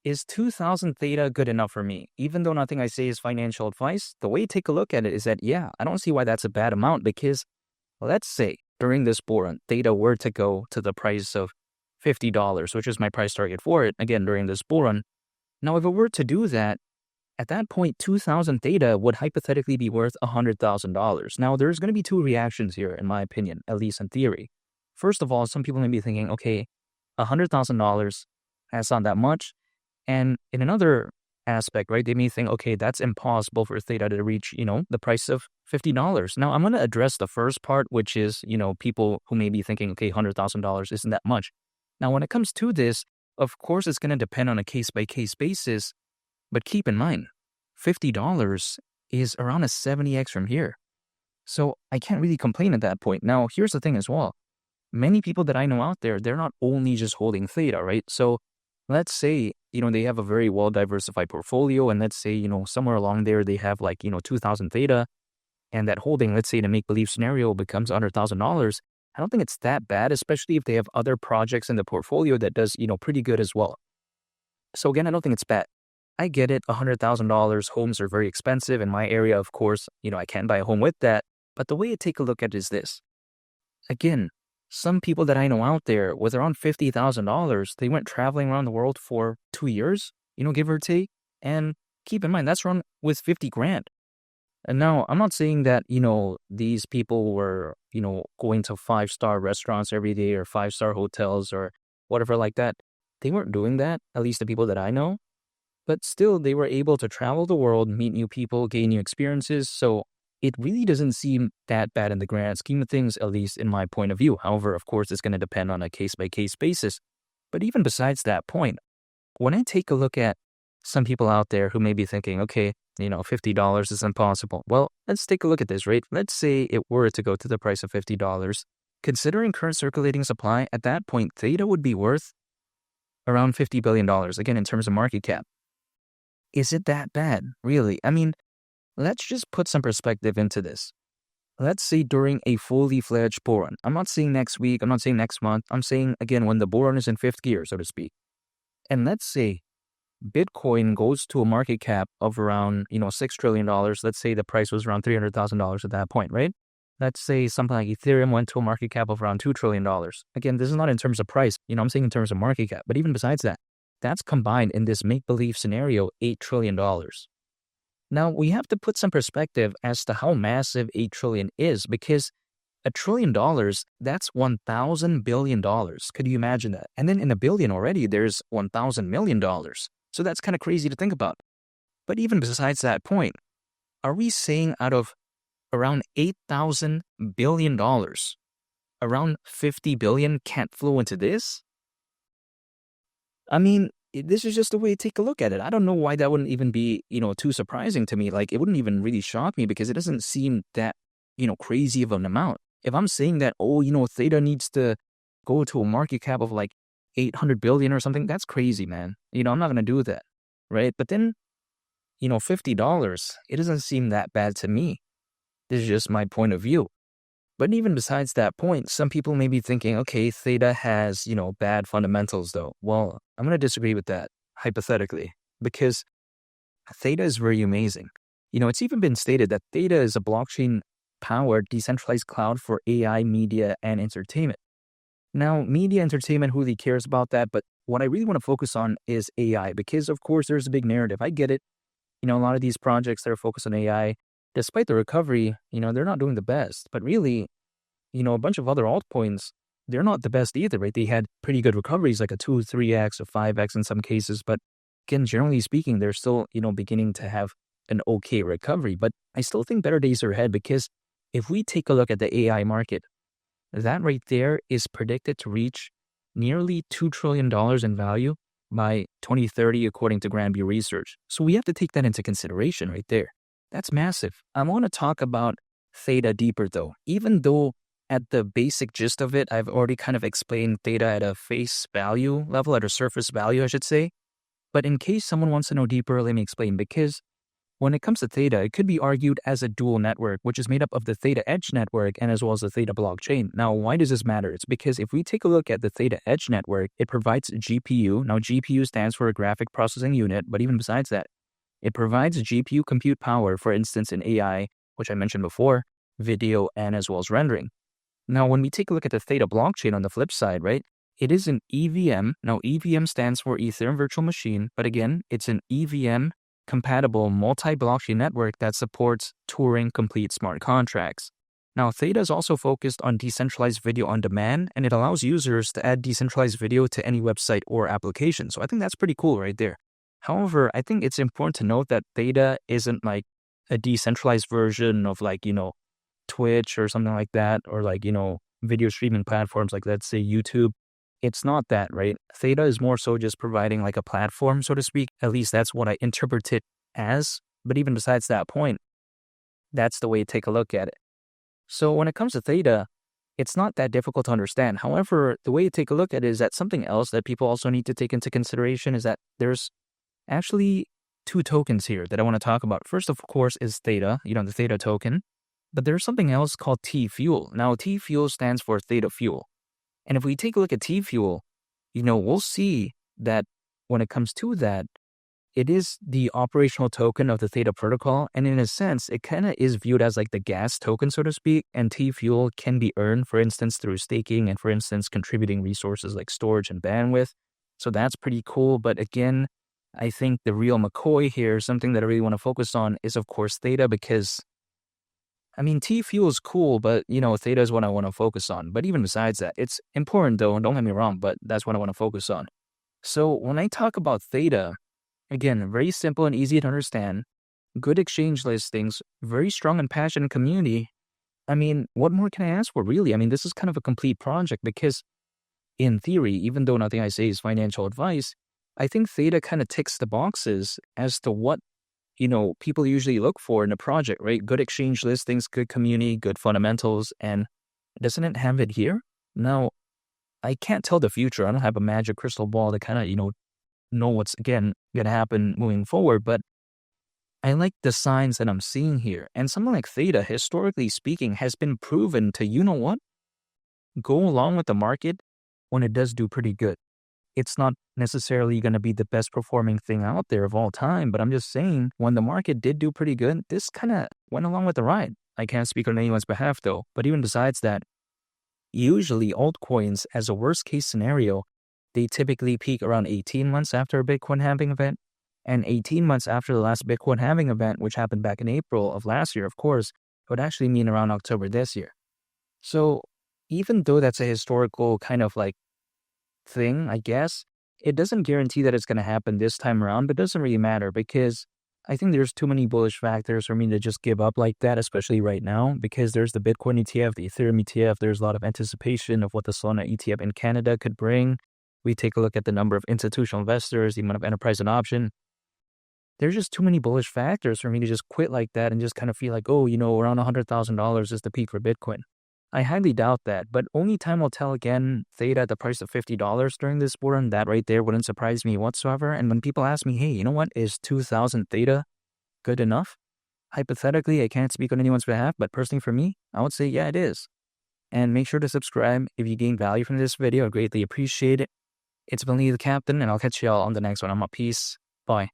is 2000 theta good enough for me? Even though nothing I say is financial advice, the way to take a look at it is that, yeah, I don't see why that's a bad amount because let's say during this bull run, theta were to go to the price of $50, which is my price target for it, again, during this bull run. Now, if it were to do that, at that point, 2000 theta would hypothetically be worth $100,000. Now, there's going to be two reactions here, in my opinion, at least in theory. First of all, some people may be thinking, okay, $100,000, that's not that much. And in another aspect, right, they may think, okay, that's impossible for theta to reach, the price of $50. Now, I'm going to address the first part, which is, people who may be thinking, okay, $100,000 isn't that much. Now, when it comes to this, of course, it's going to depend on a case-by-case basis. But keep in mind, $50 is around a 70x from here. So I can't really complain at that point. Now, here's the thing as well. Many people that I know out there, they're not only just holding theta, right? So let's say, they have a very well-diversified portfolio. And let's say, somewhere along there, they have 2000 theta. And that holding, let's say in a make-believe scenario, becomes $100,000. I don't think it's that bad, especially if they have other projects in the portfolio that does, pretty good as well. So again, I don't think it's bad. I get it, $100,000 homes are very expensive. In my area, of course, I can't buy a home with that. But the way to take a look at it is this. Again, some people that I know out there with around $50,000, they went traveling around the world for 2 years, give or take. And keep in mind, that's around with 50 grand. And now, I'm not saying that, these people were, going to 5-star restaurants every day or 5-star hotels or whatever like that. They weren't doing that, at least the people that I know. But still, they were able to travel the world, meet new people, gain new experiences. So it really doesn't seem that bad in the grand scheme of things, at least in my point of view. However, of course, it's going to depend on a case-by-case basis. But even besides that point, when I take a look at some people out there who may be thinking, okay, $50 is impossible. Well, let's take a look at this, right? Let's say it were to go to the price of $50. Considering current circulating supply, at that point, theta would be worth around $50 billion, again, in terms of market cap. Is it that bad, really? I mean, let's just put some perspective into this. Let's say during a fully fledged bull run. I'm not saying next week, I'm not saying next month. I'm saying, again, when the bull run is in fifth gear, so to speak. And let's say Bitcoin goes to a market cap of around, $6 trillion. Let's say the price was around $300,000 at that point, right? Let's say something like Ethereum went to a market cap of around $2 trillion. Again, this is not in terms of price. I'm saying in terms of market cap. But even besides that, that's combined in this make-believe scenario, $8 trillion. Now, we have to put some perspective as to how massive $8 trillion is because $1 trillion, that's $1,000 billion. Could you imagine that? And then in a billion already, there's $1,000 million. So that's kind of crazy to think about. But even besides that point, are we saying out of around $8,000 billion, around 50 billion can't flow into this? I mean, this is just the way to take a look at it. I don't know why that wouldn't even be, too surprising to me. Like, it wouldn't even really shock me because it doesn't seem that, crazy of an amount. If I'm saying that, Theta needs to go to a market cap of like 800 billion or something, that's crazy, man. I'm not going to do that, right? But then, $50, it doesn't seem that bad to me. This is just my point of view. But even besides that point, some people may be thinking, okay, Theta has, bad fundamentals though. Well, I'm going to disagree with that, hypothetically, because Theta is very amazing. It's even been stated that Theta is a blockchain-powered decentralized cloud for AI, media, and entertainment. Now, media entertainment, who really cares about that? But what I really want to focus on is AI, because of course there's a big narrative. I get it. A lot of these projects that are focused on AI, despite the recovery, they're not doing the best. But really, a bunch of other altcoins, they're not the best either, right? They had pretty good recoveries, like a 2, 3x or 5x in some cases. But again, generally speaking, they're still, beginning to have an okay recovery. But I still think better days are ahead because if we take a look at the AI market, that right there is predicted to reach nearly $2 trillion in value by 2030, according to Granby Research. So we have to take that into consideration right there. That's massive. I want to talk about Theta deeper though. Even though at the basic gist of it, I've already kind of explained Theta at a face value level, at a surface value, I should say. But in case someone wants to know deeper, let me explain. Because When it comes to Theta, it could be argued as a dual network, which is made up of the Theta Edge network and as well as the Theta blockchain. Now, why does this matter? It's because if we take a look at the Theta Edge network, it provides GPU. Now, GPU stands for a graphic processing unit, but even besides that, it provides GPU compute power, for instance, in AI, which I mentioned before, video, and as well as rendering. Now, when we take a look at the Theta blockchain on the flip side, right, it is an EVM. Now, EVM stands for Ethereum Virtual Machine, but again, it's an EVM compatible multi-blockchain network that supports Turing complete smart contracts. Now, Theta is also focused on decentralized video on demand, and it allows users to add decentralized video to any website or application. So I think that's pretty cool right there. However, I think it's important to note that Theta isn't like a decentralized version of like, Twitch or something like that, or like, video streaming platforms like, let's say, YouTube. It's not that, right? Theta is more so just providing like a platform, so to speak. At least that's what I interpret it as. But even besides that point, that's the way to take a look at it. So when it comes to Theta, it's not that difficult to understand. However, the way to take a look at it is that something else that people also need to take into consideration is that there's actually two tokens here that I want to talk about. First, of course, is Theta, the Theta token. But there's something else called T-Fuel. Now, T-Fuel stands for Theta Fuel. And if we take a look at T-Fuel, we'll see that when it comes to that, it is the operational token of the Theta protocol. And in a sense, it kind of is viewed as like the gas token, so to speak. And T-Fuel can be earned, for instance, through staking and, for instance, contributing resources like storage and bandwidth. So that's pretty cool. But again, I think the real McCoy here, something that I really want to focus on is, of course, Theta, because T-Fuel is cool, but, Theta is what I want to focus on. But even besides that, it's important though, and don't get me wrong, but that's what I want to focus on. So when I talk about Theta, again, very simple and easy to understand, good exchange listings, very strong and passionate community. What more can I ask for, really? This is kind of a complete project because in theory, even though nothing I say is financial advice, I think Theta kind of ticks the boxes as to what people usually look for in a project, right? Good exchange listings, good community, good fundamentals, and doesn't it have it here? Now, I can't tell the future. I don't have a magic crystal ball to kind of, know what's, again, going to happen moving forward, but I like the signs that I'm seeing here. And something like Theta, historically speaking, has been proven to, go along with the market when it does do pretty good. It's not necessarily going to be the best performing thing out there of all time, but I'm just saying when the market did do pretty good, this kind of went along with the ride. I can't speak on anyone's behalf though, but even besides that, usually altcoins as a worst case scenario, they typically peak around 18 months after a Bitcoin halving event, and 18 months after the last Bitcoin halving event, which happened back in April of last year, of course, would actually mean around October this year. So even though that's a historical kind of like thing, I guess, it doesn't guarantee that it's going to happen this time around, but it doesn't really matter because I think there's too many bullish factors for me to just give up like that, especially right now, because there's the Bitcoin ETF, the Ethereum ETF, there's a lot of anticipation of what the Solana ETF in Canada could bring. We take a look at the number of institutional investors, the amount of enterprise adoption. There's just too many bullish factors for me to just quit like that and just kind of feel like, around $100,000 is the peak for Bitcoin. I highly doubt that, but only time will tell. Again, Theta at the price of $50 during this bull run, that right there wouldn't surprise me whatsoever. And when people ask me, hey, you know what, is 2,000 Theta good enough? Hypothetically, I can't speak on anyone's behalf, but personally for me, I would say, yeah, it is. And make sure to subscribe if you gain value from this video. I greatly appreciate it. It's been Lee the Captain, and I'll catch y'all on the next one. I'm out. Peace. Bye.